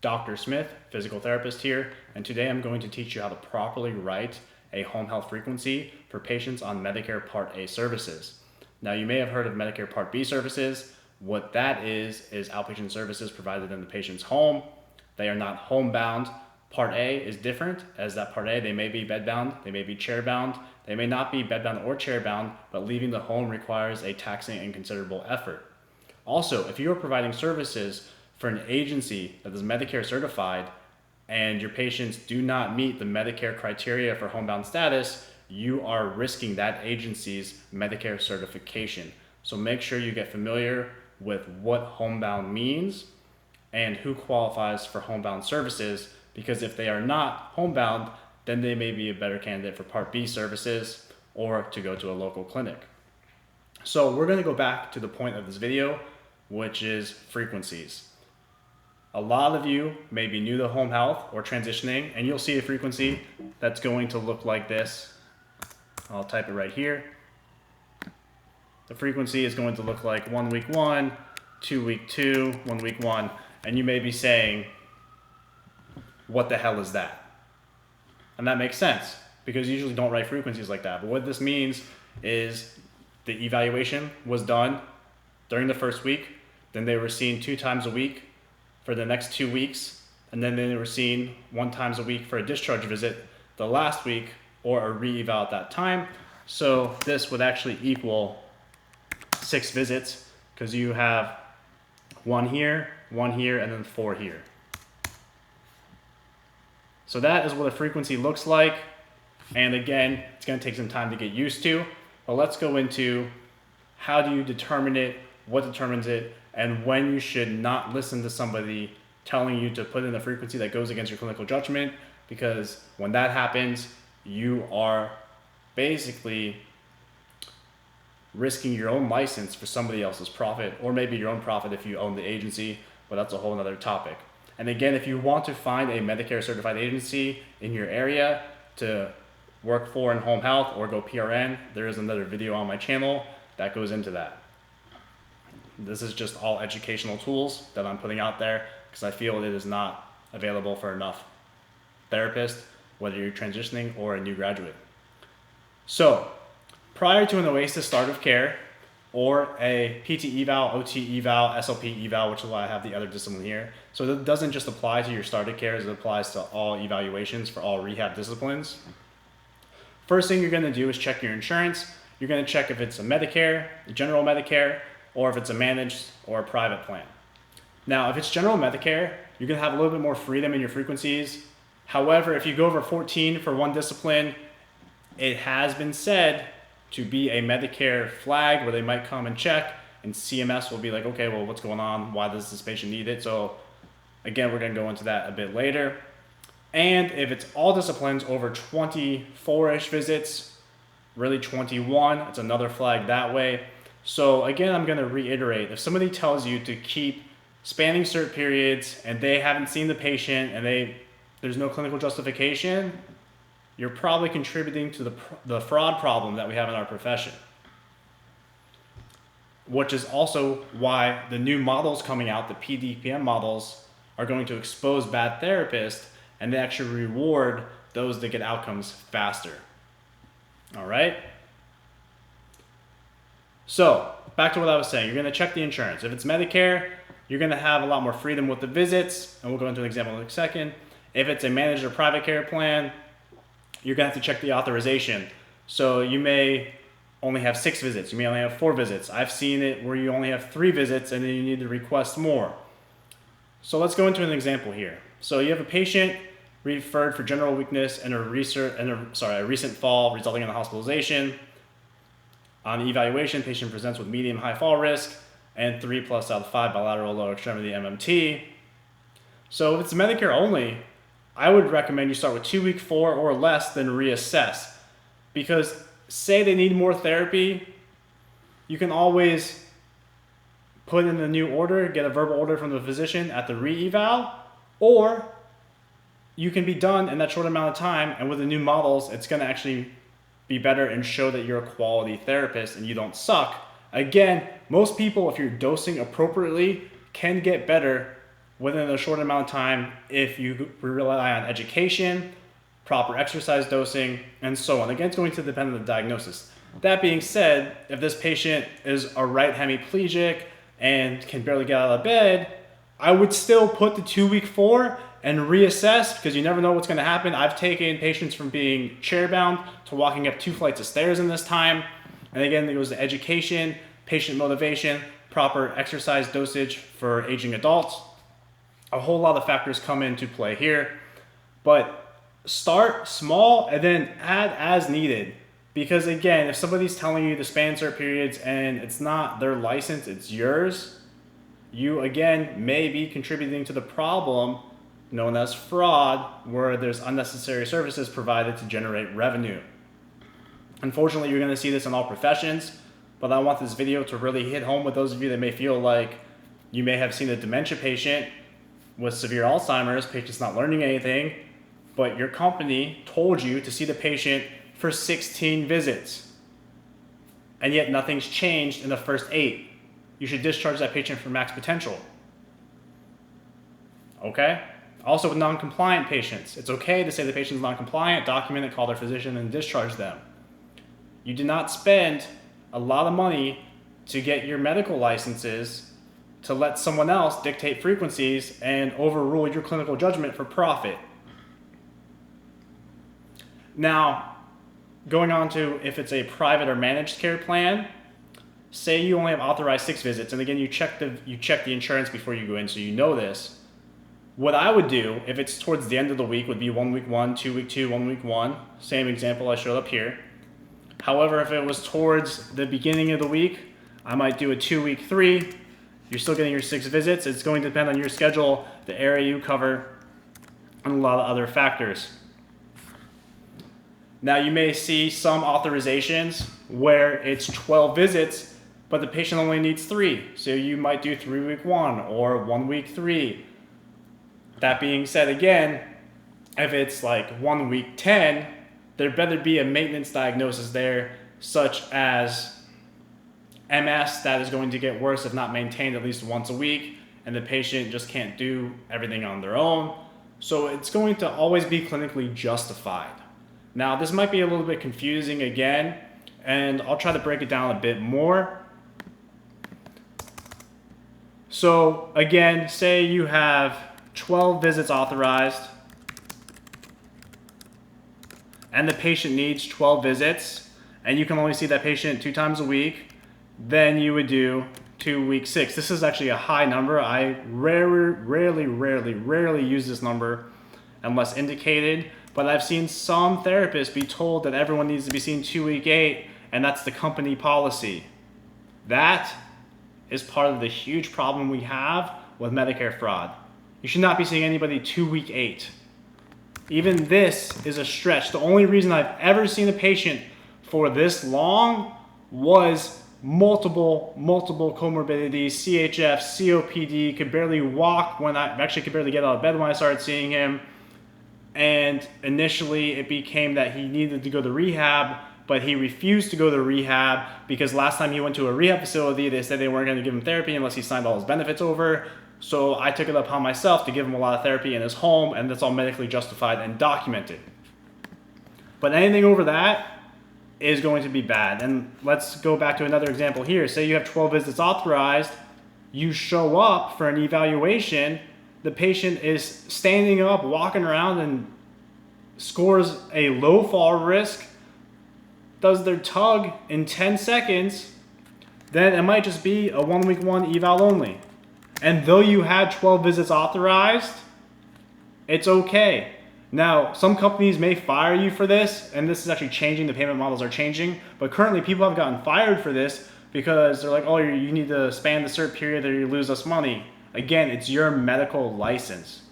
Dr. Smith, physical therapist here, and today I'm going to teach you how to properly write a home health frequency for patients on Medicare Part A services. Now, you may have heard of Medicare Part B services. What that is outpatient services provided in the patient's home. They are not homebound. Part A is different, as that Part A, they may be bedbound, they may be chairbound, they may not be bedbound or chairbound, but leaving the home requires a taxing and considerable effort. Also, if you are providing services for an agency that is Medicare certified and your patients do not meet the Medicare criteria for homebound status, you are risking that agency's Medicare certification. So make sure you get familiar with what homebound means and who qualifies for homebound services, because if they are not homebound, then they may be a better candidate for Part B services or to go to a local clinic. So we're going to go back to the point of this video, which is frequencies. A lot of you may be new to home health or transitioning, and you'll see a frequency that's going to look like this. I'll type it right here. The frequency is going to look like 1 week 1, 2 week 2, 1 week 1, and you may be saying, what the hell is that? And that makes sense, because you usually don't write frequencies like that. But what this means is the evaluation was done during the first week, then they were seen 2 times a week for the next 2 weeks, and then they were seen 1 time a week for a discharge visit the last week, or a re-eval at that time. So this would actually equal 6 visits, because you have 1 here, and then 4 here. So that is what a frequency looks like. And again, it's going to take some time to get used to. But let's go into how do you determine it, what determines it, and when you should not listen to somebody telling you to put in a frequency that goes against your clinical judgment, because when that happens, you are basically risking your own license for somebody else's profit, or maybe your own profit if you own the agency, but that's a whole nother topic. And again, if you want to find a Medicare certified agency in your area to work for in home health or go PRN, there is another video on my channel that goes into that. This is just all educational tools that I'm putting out there because I feel it is not available for enough therapists, whether you're transitioning or a new graduate. So prior to an OASIS start of care or a PT eval, OT eval, SLP eval, which is why I have the other discipline here. So it doesn't just apply to your start of care, it applies to all evaluations for all rehab disciplines. First thing you're going to do is check your insurance. You're going to check if it's a Medicare, a general Medicare, or if it's a managed or a private plan. Now, if it's general Medicare, you're going to have a little bit more freedom in your frequencies. However, if you go over 14 for one discipline, it has been said to be a Medicare flag where they might come and check, and CMS will be like, okay, well, what's going on? Why does this patient need it? So again, we're going to go into that a bit later. And if it's all disciplines over 24-ish visits, really 21, it's another flag that way. So again, I'm going to reiterate, if somebody tells you to keep spanning cert periods and they haven't seen the patient and there's no clinical justification, you're probably contributing to the fraud problem that we have in our profession. Which is also why the new models coming out, the PDPM models, are going to expose bad therapists, and they actually reward those that get outcomes faster. All right? So back to what I was saying, you're going to check the insurance. If it's Medicare, you're going to have a lot more freedom with the visits, and we'll go into an example in a second. If it's a managed or private care plan, you're going to have to check the authorization. So you may only have 6 visits. You may only have 4 visits. I've seen it where you only have 3 visits and then you need to request more. So let's go into an example here. So you have a patient referred for general weakness and a recent fall resulting in a hospitalization. On the evaluation, patient presents with medium high fall risk and 3+ out of 5 bilateral lower extremity MMT. So if it's Medicare only, I would recommend you start with 2 week 4 or less, then reassess. Because say they need more therapy, you can always put in a new order, get a verbal order from the physician at the re-eval, or you can be done in that short amount of time, and with the new models, it's going to actually be better and show that you're a quality therapist and you don't suck. Again, most people, if you're dosing appropriately, can get better within a short amount of time if you rely on education, proper exercise dosing, and so on. Again, it's going to depend on the diagnosis. That being said, if this patient is a right hemiplegic and can barely get out of bed, I would still put the 2-week 4 and reassess, because you never know what's going to happen. I've taken patients from being chair-bound to walking up 2 flights of stairs in this time. And again, it goes to education, patient motivation, proper exercise dosage for aging adults. A whole lot of factors come into play here. But start small and then add as needed. Because again, if somebody's telling you to span cert periods and it's not their license, it's yours, you again may be contributing to the problem known as fraud, where there's unnecessary services provided to generate revenue. Unfortunately, you're going to see this in all professions, but I want this video to really hit home with those of you that may feel like you may have seen a dementia patient with severe Alzheimer's, patient's not learning anything, but your company told you to see the patient for 16 visits, and yet nothing's changed in the first 8. You should discharge that patient for max potential. Okay? Also with non-compliant patients, it's okay to say the patient's non-compliant, document it, call their physician, and discharge them. You did not spend a lot of money to get your medical licenses to let someone else dictate frequencies and overrule your clinical judgment for profit. Now, going on to if it's a private or managed care plan, say you only have authorized 6 visits, and again, you check the insurance before you go in, so you know this. What I would do, if it's towards the end of the week, would be 1 week 1, 2 week 2, 1 week 1. Same example I showed up here. However, if it was towards the beginning of the week, I might do a 2 week 3. You're still getting your 6 visits. It's going to depend on your schedule, the area you cover, and a lot of other factors. Now, you may see some authorizations where it's 12 visits, but the patient only needs 3. So you might do 3 week 1 or 1 week 3. That being said, again, if it's like 1 week 10, there better be a maintenance diagnosis there, such as MS that is going to get worse if not maintained at least once a week, and the patient just can't do everything on their own. So it's going to always be clinically justified. Now, this might be a little bit confusing again, and I'll try to break it down a bit more. So again, say you have 12 visits authorized, and the patient needs 12 visits, and you can only see that patient 2 times a week, then you would do 2 week 6. This is actually a high number. I rarely use this number unless indicated, but I've seen some therapists be told that everyone needs to be seen 2 week 8, and that's the company policy. That is part of the huge problem we have with Medicare fraud. You should not be seeing anybody 2 week 8. Even this is a stretch. The only reason I've ever seen a patient for this long was multiple comorbidities, CHF, COPD, could barely walk when could barely get out of bed when I started seeing him. And initially it became that he needed to go to rehab, but he refused to go to rehab because last time he went to a rehab facility, they said they weren't going to give him therapy unless he signed all his benefits over. So I took it upon myself to give him a lot of therapy in his home, and that's all medically justified and documented. But anything over that is going to be bad. And let's go back to another example here. Say you have 12 visits authorized, you show up for an evaluation, the patient is standing up, walking around, and scores a low fall risk, does their tug in 10 seconds, then it might just be a 1 week 1 eval only. And though you had 12 visits authorized, it's okay. Now, some companies may fire you for this, and this is actually changing, the payment models are changing, but currently people have gotten fired for this because they're like, oh, you need to span the cert period or you lose us money. Again, it's your medical license.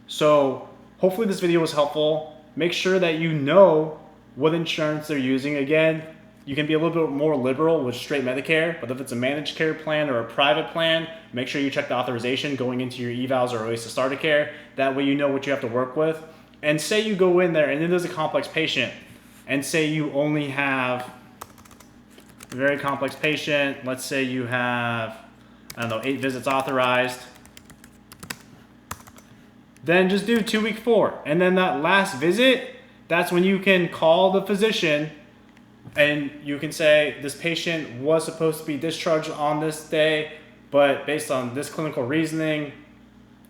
So hopefully this video was helpful. Make sure that you know what insurance they're using. Again, you can be a little bit more liberal with straight Medicare, but if it's a managed care plan or a private plan, make sure you check the authorization going into your evals or Oasis Starter Care. That way you know what you have to work with. And say you go in there and it is a complex patient, and say you only have a very complex patient, let's say you have, I don't know, 8 visits authorized, then just do 2 week 4. And then that last visit, that's when you can call the physician and you can say, this patient was supposed to be discharged on this day, but based on this clinical reasoning,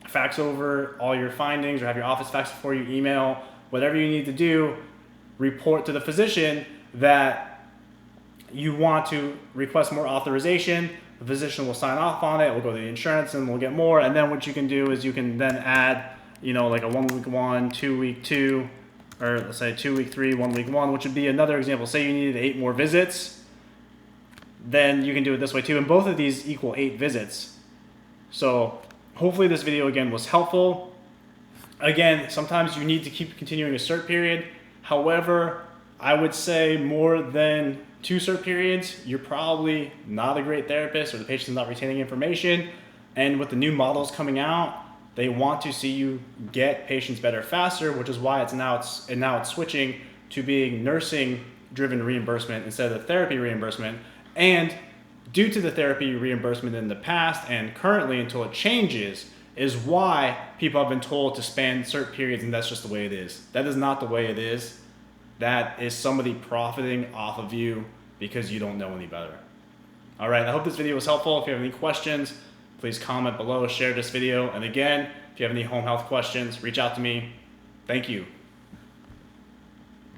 fax over all your findings or have your office fax before you email, whatever you need to do, report to the physician that you want to request more authorization. The physician will sign off on it, we'll go to the insurance and we'll get more. And then what you can do is you can then add, like a 1 week 1, 2 week 2, or let's say 2 week 3, 1 week 1, which would be another example. Say you needed 8 more visits, then you can do it this way too. And both of these equal 8 visits. So hopefully this video again was helpful. Again, sometimes you need to keep continuing a cert period. However, I would say more than 2 cert periods, you're probably not a great therapist or the patient's not retaining information. And with the new models coming out, they want to see you get patients better faster, which is why it's now switching to being nursing driven reimbursement instead of the therapy reimbursement. And due to the therapy reimbursement in the past and currently until it changes is why people have been told to span cert periods, and that's just the way it is. That is not the way it is. That is somebody profiting off of you because you don't know any better. All right, I hope this video was helpful. If you have any questions, please comment below, share this video. And again, if you have any home health questions, reach out to me. Thank you.